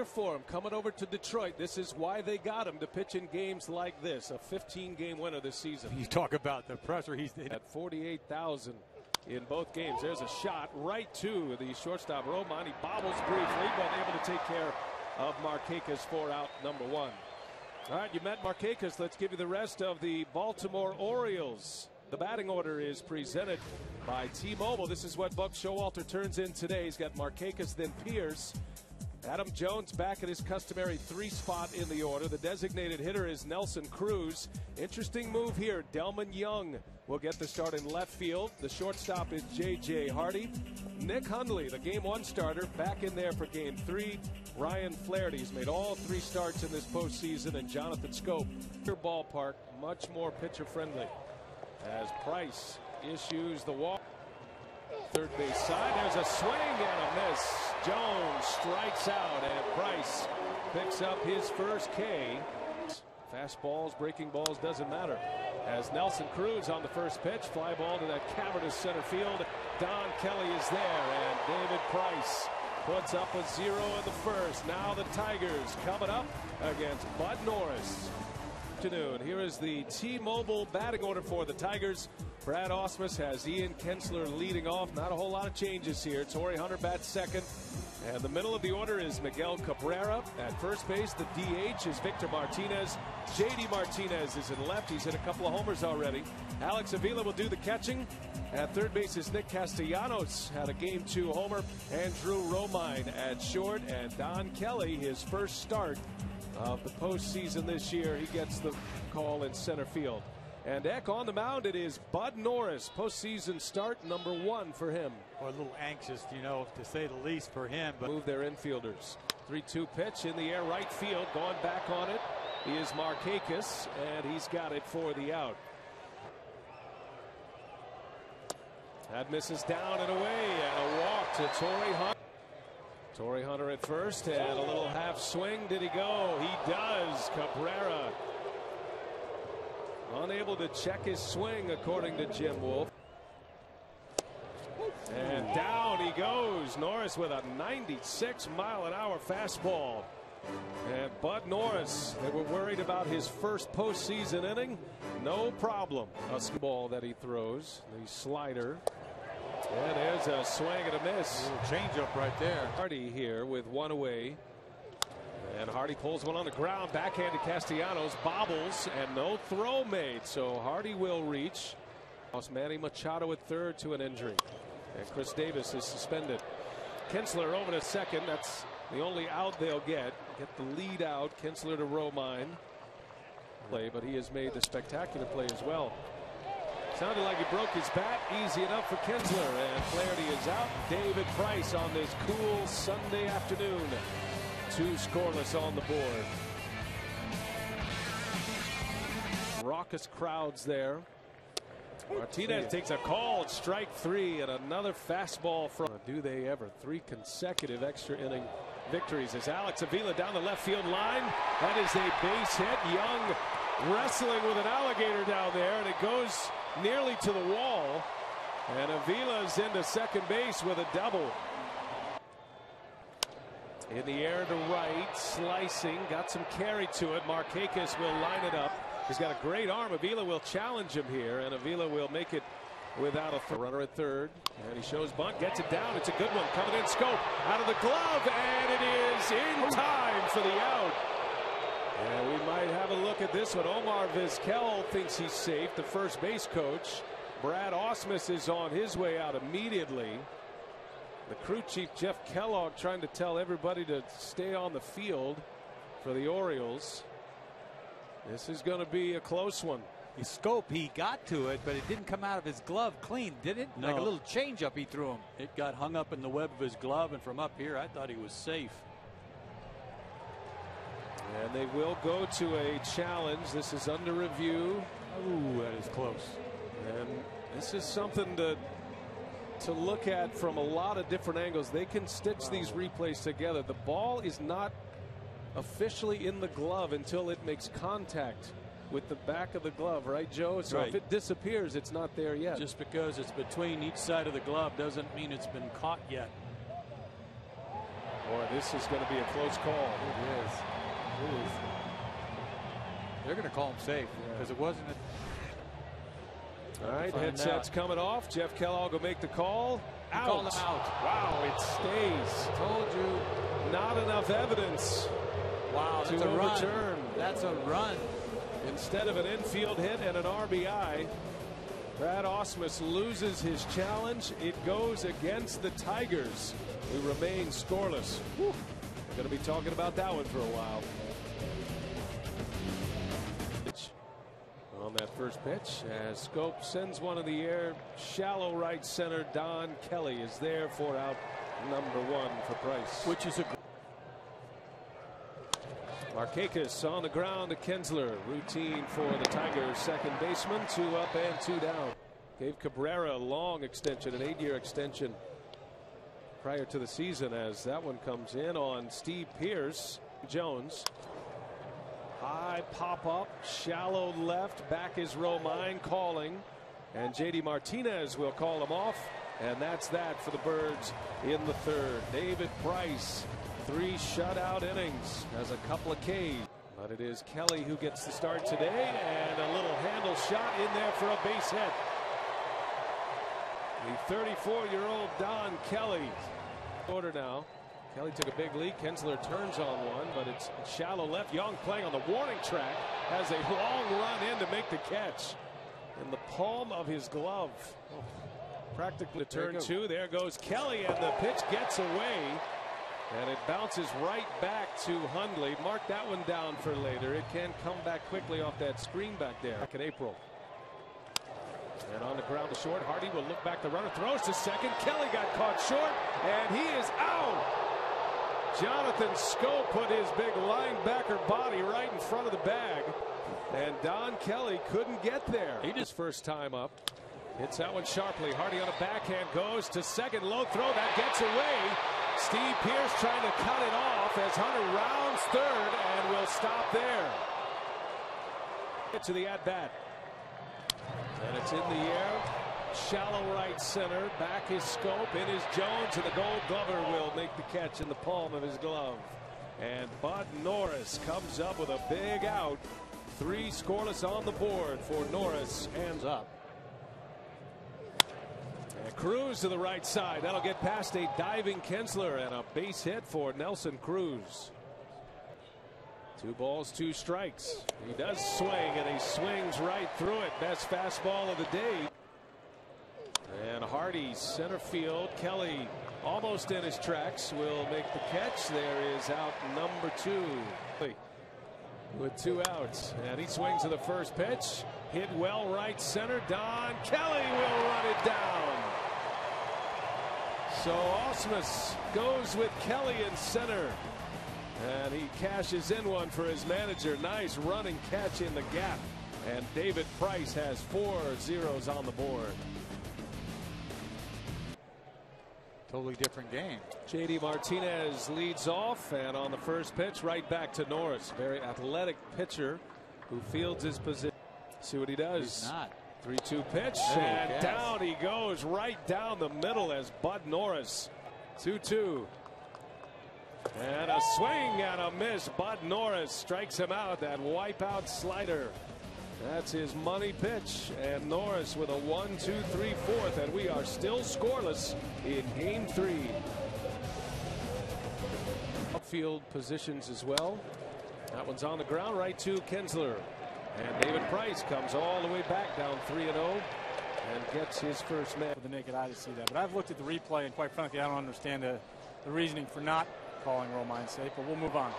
For him coming over to Detroit. This is why they got him to pitch in games like this. A 15-game winner this season. You talk about the pressure he's at 48,000 in both games. There's a shot right to the shortstop Roman. He bobbles briefly, but able to take care of Markakis for out number one. All right, you met Markakis. Let's give you the rest of the Baltimore Orioles. The batting order is presented by T-Mobile. This is what Buck Showalter turns in today. He's got Markakis, then Pierce. Adam Jones back at his customary 3 spot in the order. The designated hitter is Nelson Cruz. Interesting move here. Delman Young will get the start in left field. The shortstop is J.J. Hardy. Nick Hundley, the game 1 starter, back in there for game 3. Ryan Flaherty's made all 3 starts in this postseason, and Jonathan Scope. Ballpark, much more pitcher friendly. As Price issues the walk. Third base side, there's a swing and a miss. Jones strikes out, and Price picks up his first K. Fastballs, breaking balls, doesn't matter. As Nelson Cruz on the first pitch, fly ball to that cavernous center field. Don Kelly is there, and David Price puts up a 0 in the first. Now the Tigers coming up against Bud Norris. Here is the T-Mobile batting order for the Tigers. Brad Ausmus has Ian Kinsler leading off. Not a whole lot of changes here. Torrey Hunter bats second. And the middle of the order is Miguel Cabrera. At first base, the DH is Victor Martinez. J.D. Martinez is in left. He's hit a couple of homers already. Alex Avila will do the catching. At third base is Nick Castellanos. Had a game 2 homer. Andrew Romine at short. And Don Kelly, his first start of the postseason this year. He gets the call in center field. And Eck on the mound, it is Bud Norris. Postseason start number 1 for him. Well, a little anxious, you know, to say the least for him. But move their infielders. 3-2 pitch in the air, right field. Going back on it is Markakis, and he's got it for the out. That misses down and away, and a walk to Torrey Hunter. Torrey Hunter at first, and a little half swing. Did he go? He does. Cabrera unable to check his swing, according to Jim Wolf. And down he goes. Norris with a 96-mile-an-hour fastball. And Bud Norris, they were worried about his first postseason inning. No problem. A ball that he throws, the slider. And there's a swing and a miss. A little changeup right there. Hardy here with 1 away. And Hardy pulls one on the ground. Backhand to Castellanos. Bobbles and no throw made. So Hardy will reach. Manny Machado at third to an injury. And Chris Davis is suspended. Kinsler over to second. That's the only out they'll get. Get the lead out. Kinsler to Romine. But he has made the spectacular play as well. Sounded like he broke his bat. Easy enough for Kinsler. And Flaherty is out. David Price on this cool Sunday afternoon. 2 scoreless on the board. Raucous crowds there. Martinez takes a called strike 3 and another fastball from. Do they ever? 3 consecutive extra inning victories as Alex Avila down the left field line. That is a base hit. Young wrestling with an alligator down there, and it goes nearly to the wall. And Avila's into second base with a double. In the air to right, slicing, got some carry to it. Markakis will line it up. He's got a great arm. Avila will challenge him here, and Avila will make it without a runner at third. And he shows bunt, gets it down. It's a good one. Coming in, Scope out of the glove, and it is in time for the out. And we might have a look at this one. Omar Vizquel thinks he's safe, the first base coach. Brad Ausmus is on his way out immediately. The crew chief, Jeff Kellogg, trying to tell everybody to stay on the field for the Orioles. This is going to be a close one. His Scope, he got to it, but it didn't come out of his glove clean, did it? No. Like a little changeup he threw him. It got hung up in the web of his glove, and from up here, I thought he was safe. And they will go to a challenge. This is under review. Ooh, that is close. And this is something to look at from a lot of different angles. They can stitch these replays together. The ball is not officially in the glove until it makes contact with the back of the glove, right, Joe? So right. If it disappears, it's not there yet. Just because it's between each side of the glove doesn't mean it's been caught yet. Boy, this is going to be a close call. It is. It is. They're going to call him safe because it wasn't. All right, headsets coming off. Jeff Kellogg will make the call. Out. Called him out. Wow, it stays. Told you. Not enough evidence. Wow, that's to a overturn. Run. That's a run. Instead of an infield hit and an RBI, Brad Ausmus loses his challenge. It goes against the Tigers, who remain scoreless. Whew. We're going to be talking about that one for a while. On that first pitch, as Scope sends one in the air, shallow right center. Don Kelly is there for out number 1 for Price. Which is a Markakis on the ground to Kinsler. Routine for the Tigers. Second baseman, 2 up and 2 down. Gave Cabrera a long extension, an 8-year extension prior to the season, as that one comes in on Steve Pearce. Jones. High pop up, shallow left. Back is Romine calling. And J.D. Martinez will call him off. And that's that for the Birds in the third. David Price, 3 shutout innings, has a couple of Ks. But it is Kelly who gets the start today. And a little handle shot in there for a base hit. The 34-year-old Don Kelly. Order now. Kelly took a big lead. Kinsler turns on one, but it's shallow left. Young playing on the warning track, has a long run in to make the catch in the palm of his glove. Oh, practically turn 2. There goes Kelly, and the pitch gets away, and it bounces right back to Hundley. Mark that one down for later. It can come back quickly off that screen back there. Back in April. And on the ground to short, Hardy will look back. The runner throws to second. Kelly got caught short, and he is out. Jonathan Scope put his big linebacker body right in front of the bag, and Don Kelly couldn't get there. He just first time up. Hits that one sharply. Hardy on a backhand goes to second. Low throw. That gets away. Steve Pearce trying to cut it off as Hunter rounds third and will stop there. Get to the at-bat. And it's in the air. Shallow right center. Back is Scope. In is Jones, and the Gold Glover will make the catch in the palm of his glove. And Bud Norris comes up with a big out. 3 scoreless on the board for Norris. Hands up. And Cruz to the right side. That'll get past a diving Kinsler, and a base hit for Nelson Cruz. 2 balls, 2 strikes. He does swing, and he swings right through it. Best fastball of the day. And Hardy center field. Kelly almost in his tracks will make the catch. There is out number 2 with 2 outs, and he swings to the first pitch. Hit well right center. Don Kelly will run it down. So Ausmus goes with Kelly in center, and he cashes in one for his manager. Nice running catch in the gap, and David Price has 4 zeros on the board. Totally different game. J.D. Martinez leads off, and on the first pitch, right back to Norris. Very athletic pitcher who fields his position. See what he does. He's not. 3-2 pitch, and down he goes right down the middle as Bud Norris. 2-2. And a swing and a miss. Bud Norris strikes him out. That wipeout slider. That's his money pitch, and Norris with a 1-2-3 fourth, and we are still scoreless in game 3. Outfield positions as well. That one's on the ground, right to Kinsler, and David Price comes all the way back down 3-0 and gets his first man. With the naked eye to see that, but I've looked at the replay, and quite frankly, I don't understand the reasoning for not calling Romine safe. But we'll move on.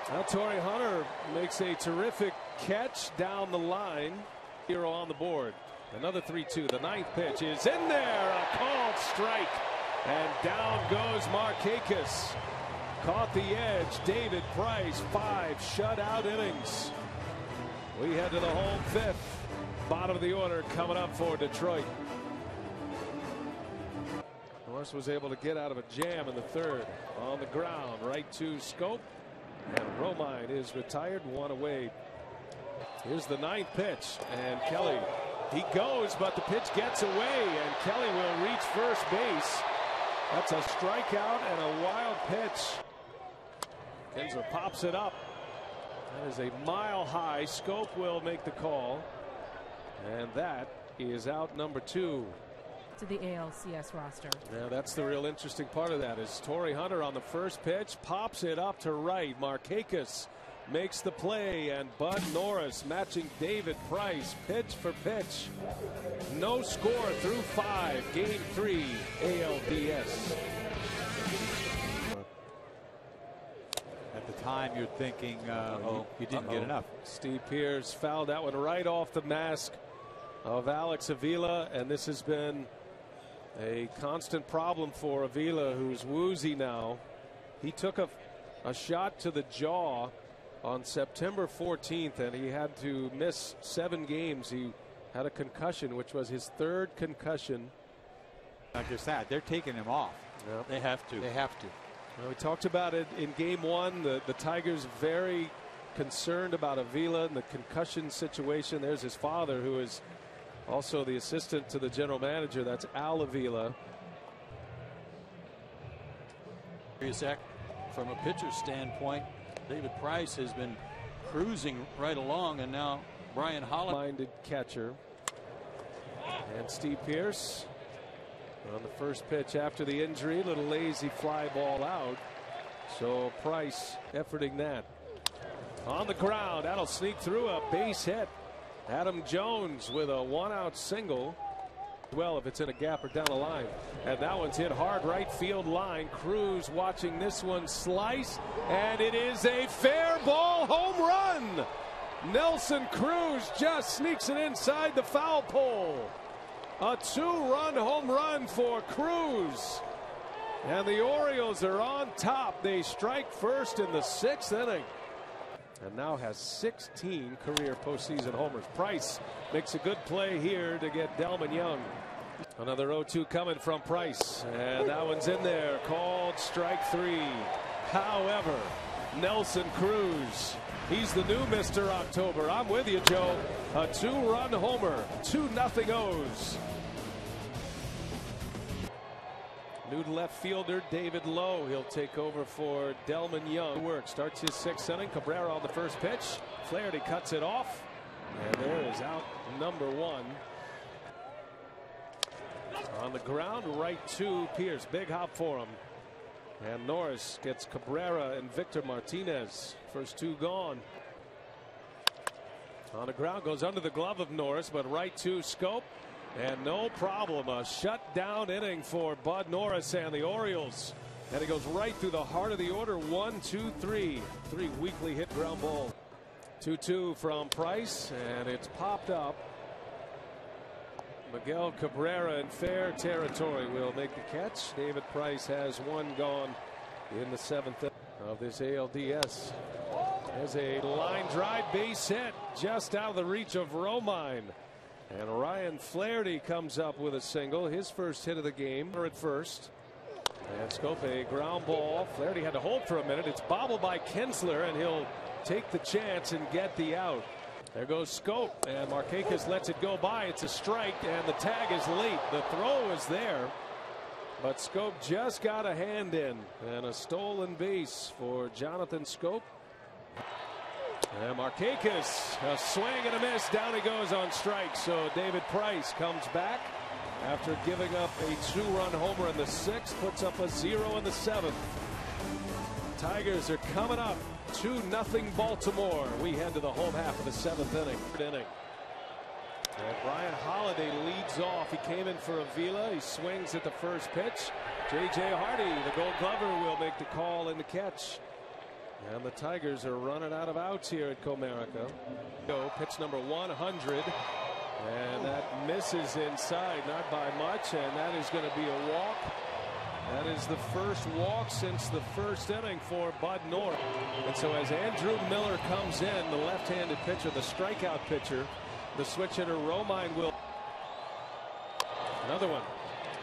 Now Torrey Hunter makes a terrific catch down the line. 0 on the board. Another 3-2. The 9th pitch is in there. A called strike. And down goes Markakis. Caught the edge. David Price, 5 shutout innings. We head to the home 5th. Bottom of the order coming up for Detroit. Norris was able to get out of a jam in the 3rd. On the ground, right to Scope. And Romine is retired, 1 away. Here's the 9th pitch, and Kelly, he goes, but the pitch gets away, and Kelly will reach first base. That's a strikeout and a wild pitch. Kinsler pops it up. That is a mile high. Scope will make the call. And that is out number 2. To the ALCS roster. Yeah, that's the real interesting part of that is Torrey Hunter on the first pitch pops it up to right. Markakis makes the play, and Bud Norris matching David Price pitch for pitch. No score through 5. Game 3 ALDS. At the time, you're thinking, you didn't get enough. Steve Pearce fouled that one right off the mask of Alex Avila, and this has been a constant problem for Avila, who's woozy now. He took a shot to the jaw on September 14th, and he had to miss 7 games. He had a concussion, which was his 3rd concussion. Not just that, they're taking him off. Yep. They have to. They have to. Well, we talked about it in game 1. The Tigers very concerned about Avila and the concussion situation. There's his father, who is also the assistant to the general manager. That's Al Avila. From a pitcher's standpoint, David Price has been cruising right along, and now Brian Holland. Minded catcher. And Steve Pearce on the first pitch after the injury. Little lazy fly ball out. So Price efforting that. On the ground. That'll sneak through a base hit. Adam Jones with a 1-out single. Well, if it's in a gap or down the line. And that one's hit hard right field line. Cruz watching this one slice. And it is a fair ball home run. Nelson Cruz just sneaks it inside the foul pole. A 2-run home run for Cruz. And the Orioles are on top. They strike first in the 6th inning. And now has 16 career postseason homers. Price makes a good play here to get Delman Young. Another 0-2 coming from Price. And that one's in there. Called strike 3. However, Nelson Cruz, he's the new Mr. October. I'm with you, Joe. A 2-run homer. 2-0 O's. New left fielder David Lowe. He'll take over for Delman Young. Work starts his 6th inning. Cabrera on the first pitch. Flaherty cuts it off. And there is out number 1. On the ground, right to Pearce. Big hop for him. And Norris gets Cabrera and Victor Martinez. First 2 gone. On the ground, goes under the glove of Norris, but right to Scope. And no problem, a shutdown inning for Bud Norris and the Orioles. And he goes right through the heart of the order. 1, 2, 3. 3 weakly hit ground ball. 2-2 from Price, and it's popped up. Miguel Cabrera in fair territory will make the catch. David Price has 1 gone in the 7th of this ALDS. There's a line drive base hit just out of the reach of Romine. And Ryan Flaherty comes up with a single, his first hit of the game at first. And Scope, a ground ball. Flaherty had to hold for a minute. It's bobbled by Kinsler, and he'll take the chance and get the out. There goes Scope, and Markakis lets it go by. It's a strike, and the tag is late. The throw is there, but Scope just got a hand in, and a stolen base for Jonathan Scope. And Markakis, a swing and a miss. Down he goes on strike. So David Price comes back after giving up a 2-run homer in the 6th, puts up a 0 in the 7th. Tigers are coming up 2-0 Baltimore. We head to the home half of the 7th inning. And Brian Holiday leads off. He came in for Avila. He swings at the first pitch. J.J. Hardy, the Gold Glover, will make the call and the catch. And the Tigers are running out of outs here at Comerica. Go pitch number 100. And that misses inside, not by much. And that is going to be a walk. That is the first walk since the first inning for Bud Norris. And so as Andrew Miller comes in, the left-handed pitcher, the strikeout pitcher, the switch hitter Romine will. Another one.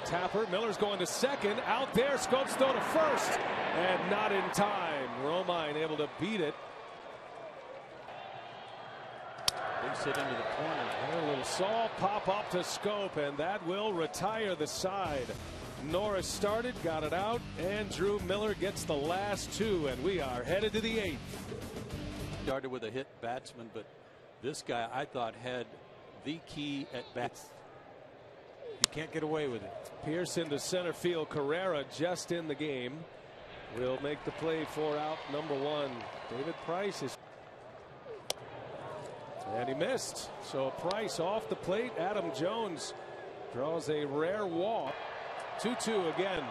Tapper, Miller's going to second. Out there, Scope's throw to first. And not in time. Romine able to beat it. Big hit into the corner. And a little soft pop up to Scope, and that will retire the side. Norris started, got it out. Andrew Miller gets the last two, and we are headed to the 8th. Started with a hit batsman, but this guy I thought had the key at bats. You can't get away with it. Pearson to center field. Carrera just in the game. Will make the play for out number 1. David Price is. And he missed. So Price off the plate. Adam Jones draws a rare walk. 2-2 again.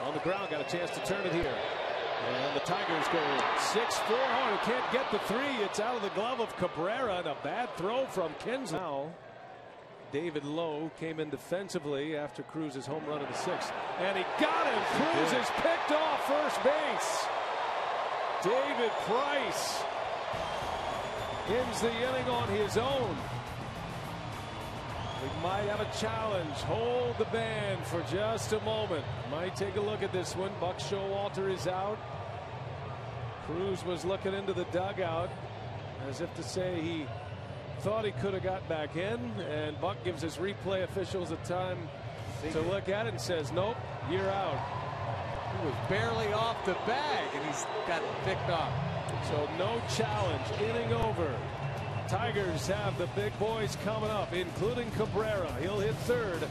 On the ground. Got a chance to turn it here. And the Tigers go 6-4. Oh, he can't get the 3. It's out of the glove of Cabrera. And a bad throw from Kinsler. Now, David Lowe came in defensively after Cruz's home run in the 6th. And he got him. Cruz is picked off first base. David Price ends the inning on his own. We might have a challenge. Hold the band for just a moment. Might take a look at this one. Buck Showalter is out. Cruz was looking into the dugout as if to say he thought he could have got back in, and Buck gives his replay officials a time to look at it and says, nope, you're out. He was barely off the bag and he's got picked off. So no challenge. Inning over. Tigers have the big boys coming up, including Cabrera. He'll hit third.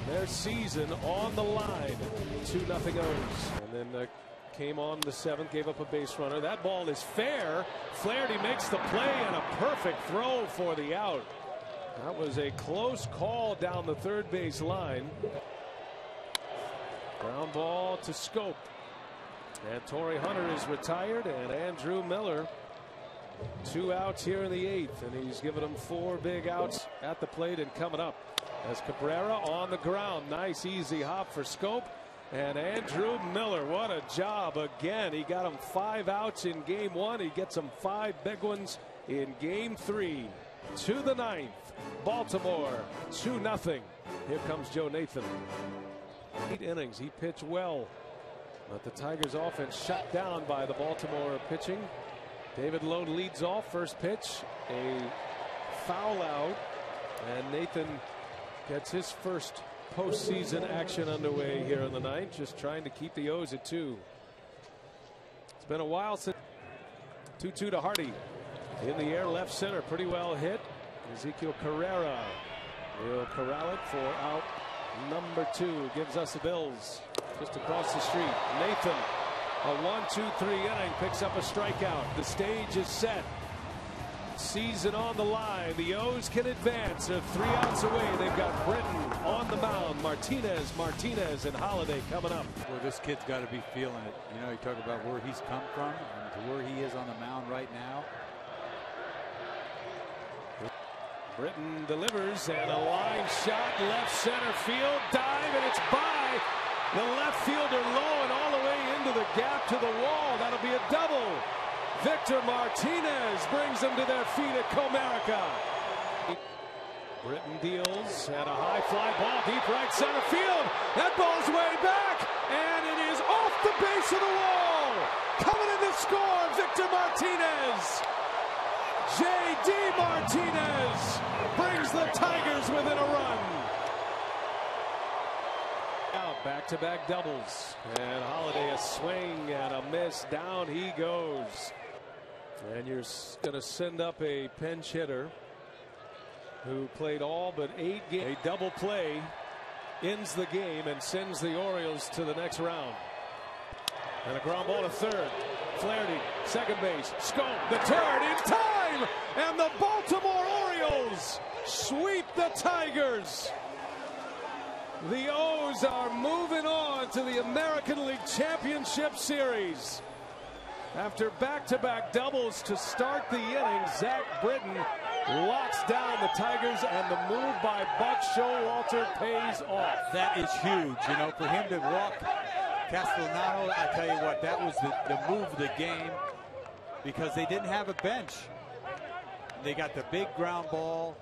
Their season on the line. 2-0 O's. And then came on the 7th, gave up a base runner. That ball is fair. Flaherty makes the play and a perfect throw for the out. That was a close call down the third base line. Ground ball to Scope. And Torrey Hunter is retired, and Andrew Miller 2 outs here in the 8th, and he's given them 4 big outs at the plate and coming up as Cabrera on the ground. Nice easy hop for Scope. And Andrew Miller, what a job again. He got him 5 outs in game 1. He gets him 5 big ones in game 3. To the 9th. Baltimore 2-0. Here comes Joe Nathan. 8 innings. He pitched well. But the Tigers offense shut down by the Baltimore pitching. David Lowe leads off. First pitch. A foul out. And Nathan gets his first postseason action underway here in the 9th, just trying to keep the O's at 2. It's been a while since. 2-2 to Hardy. In the air, left center, pretty well hit. Ezekiel Carrera will corral it for out number 2. Gives us the Bills just across the street. Nathan, a 1-2-3 inning, picks up a strikeout. The stage is set. Season on the line. The O's can advance. They're 3 outs away. They've got Britton on the mound. Martinez, and Holiday coming up. Well, this kid's got to be feeling it. You know, you talk about where he's come from and to where he is on the mound right now. Britton delivers, and a line shot left center field. Dive, and it's by the left fielder low and all the way into the gap to the wall. That'll be a double. Victor Martinez brings them to their feet at Comerica. Britton deals, and a high fly ball deep right center field. That ball's way back, and it is off the base of the wall. Coming in to score, Victor Martinez. J.D. Martinez brings the Tigers within a run. Out, back-to-back doubles, and Holiday a swing and a miss. Down he goes. And you're going to send up a pinch hitter who played all but 8 games. A double play ends the game and sends the Orioles to the next round. And a ground ball to third. Flaherty, second base. Scope, the turn in time. And the Baltimore Orioles sweep the Tigers. The O's are moving on to the American League Championship Series. After back-to-back doubles to start the inning, Zach Britton locks down the Tigers, and the move by Buck Showalter pays off. That is huge, you know, for him to walk Castellano. I tell you what, that was the move of the game, because they didn't have a bench. They got the big ground ball.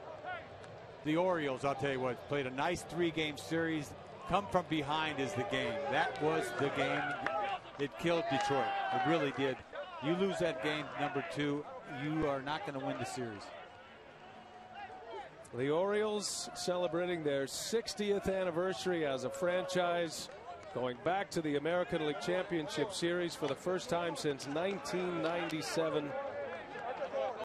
The Orioles, I'll tell you what, played a nice 3-game series. Come from behind is the game. That was the game. It killed Detroit. It really did. You lose that game, number 2, you are not going to win the series. The Orioles celebrating their 60th anniversary as a franchise, going back to the American League Championship Series for the first time since 1997.